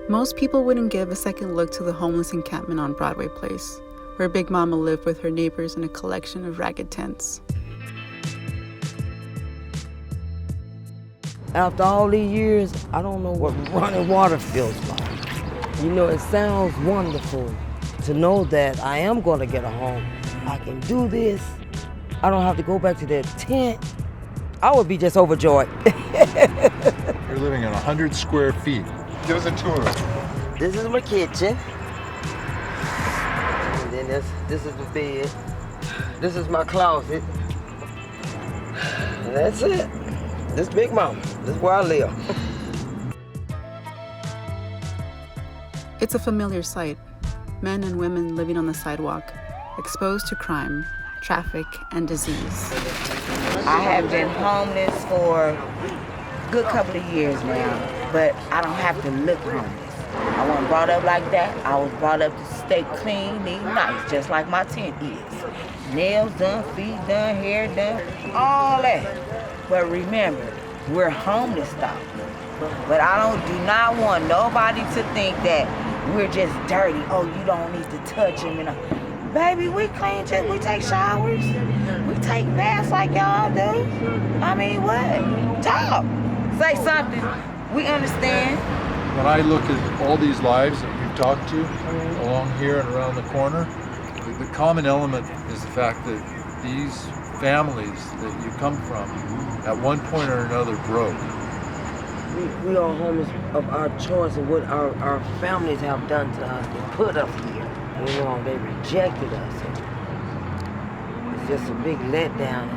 Most people wouldn't give a second look to the homeless encampment on Broadway Place, where Big Mama lived with her neighbors in a collection of ragged tents. After all these years, I don't know what running water feels like. You know, it sounds wonderful to know that I am going to get a home. I can do this. I don't have to go back to that tent. I would be just overjoyed. You're living in 100 square feet. Give us a tour. This is my kitchen. And then this is the bed. This is my closet. And that's it. This Big Mama. This is where I live. It's a familiar sight. Men and women living on the sidewalk, exposed to crime, traffic, and disease. I have been homeless for a good couple of years now, but I don't have to look homeless. I wasn't brought up like that. I was brought up to stay clean, neat, nice, just like my tent is. Nails done, feet done, hair done, all that. But remember, we're homeless though. But I do not want nobody to think that we're just dirty. Oh, you don't need to touch him. Baby, we clean, we take showers. We take baths like y'all do. I mean, what? Talk. Say something. We understand. When I look at all these lives that we've talked to along here and around the corner, the common element is the fact that these families that you come from, at one point or another, broke. We are homeless of our choice and what our families have done to us. They put us here. You know, they rejected us. It's just a big letdown.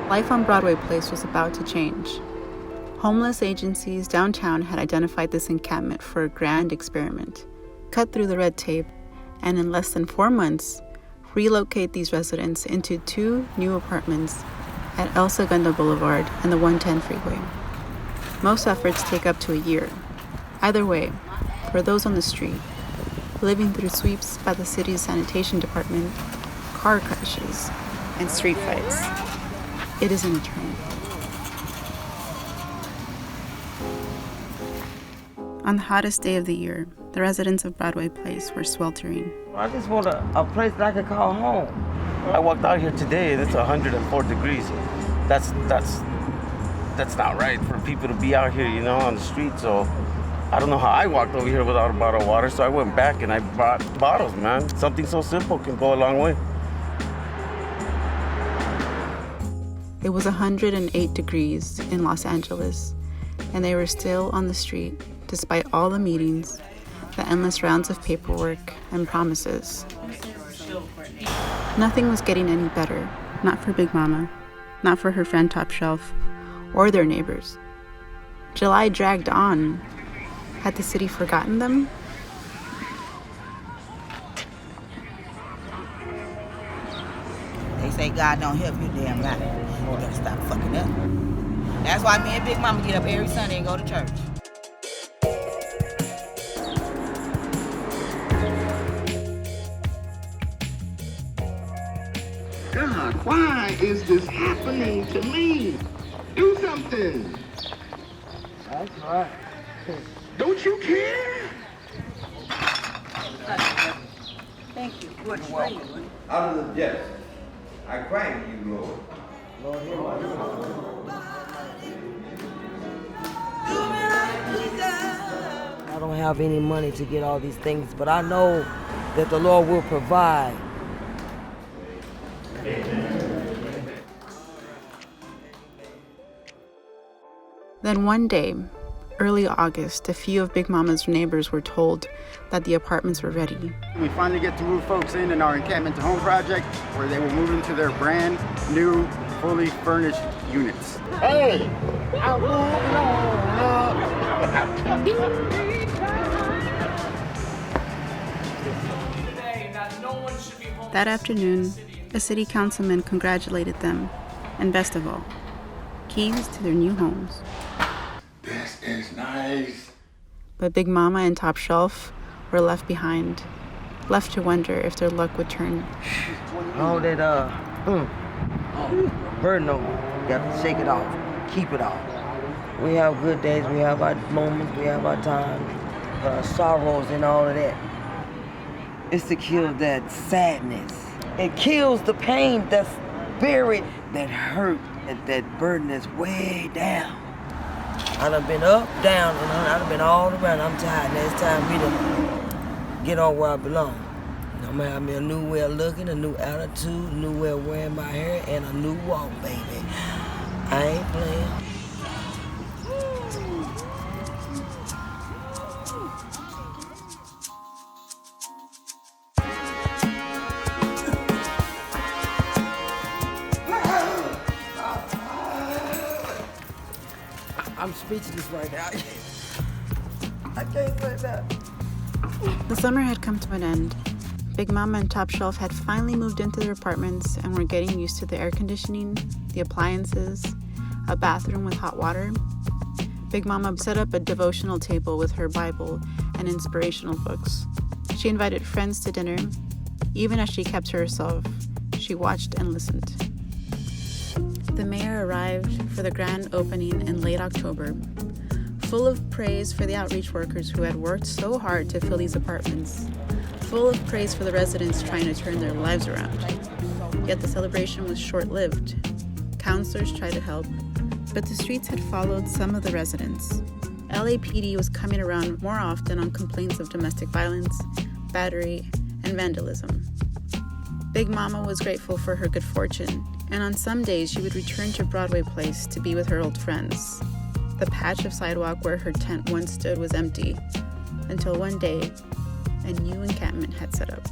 Life on Broadway Place was about to change. Homeless agencies downtown had identified this encampment for a grand experiment, cut through the red tape, and in less than 4 months, relocate these residents into 2 new apartments at El Segundo Boulevard and the 110 freeway. Most efforts take up to a year. Either way, for those on the street, living through sweeps by the city's sanitation department, car crashes, and street fights, it is an eternity. On the hottest day of the year, the residents of Broadway Place were sweltering. I just want a place that I can call home. I walked out here today and it's 104 degrees. That's not right for people to be out here, you know, on the street. So I don't know how I walked over here without a bottle of water. So I went back and I brought bottles, man. Something so simple can go a long way. It was 108 degrees in Los Angeles, and they were still on the street despite all the meetings, the endless rounds of paperwork and promises. Nothing was getting any better, not for Big Mama, not for her friend Top Shelf, or their neighbors. July dragged on. Had the city forgotten them? They say God don't help you, damn lie. You better stop fucking up. That's why me and Big Mama get up every Sunday and go to church. God, why is this happening to me? Do something. That's right. Don't you care? Thank you. Out of the depths, I cry to you, Lord. Lord, hear my I don't have any money to get all these things, but I know that the Lord will provide. Then one day, early August, a few of Big Mama's neighbors were told that the apartments were ready. We finally get to move folks in our Encampment to Home project, where they will move into their brand new, fully furnished units. Hey, I'm moving on up. That afternoon, a city councilman congratulated them, and best of all, keys to their new homes. This is nice. But Big Mama and Top Shelf were left behind, left to wonder if their luck would turn. All that, burden on you. You have to shake it off, keep it off. We have good days, we have our moments, we have our times, our sorrows and all of that. It's to kill that sadness. It kills the pain that's buried, that hurt, that burden that's way down. I done been up, down, and I done been all around. I'm tired. Now it's time for me to get on where I belong. I'm gonna have me a new way of looking, a new attitude, a new way of wearing my hair, and a new walk, baby. I ain't playing. I'm speechless right now. I can't say that. The summer had come to an end. Big Mama and Top Shelf had finally moved into their apartments and were getting used to the air conditioning, the appliances, a bathroom with hot water. Big Mama set up a devotional table with her Bible and inspirational books. She invited friends to dinner. Even as she kept to herself, she watched and listened. The mayor arrived for the grand opening in late October, full of praise for the outreach workers who had worked so hard to fill these apartments, full of praise for the residents trying to turn their lives around. Yet the celebration was short-lived. Counselors tried to help, but the streets had followed some of the residents. LAPD was coming around more often on complaints of domestic violence, battery, and vandalism. Big Mama was grateful for her good fortune, and on some days she would return to Broadway Place to be with her old friends. The patch of sidewalk where her tent once stood was empty, until one day, a new encampment had set up.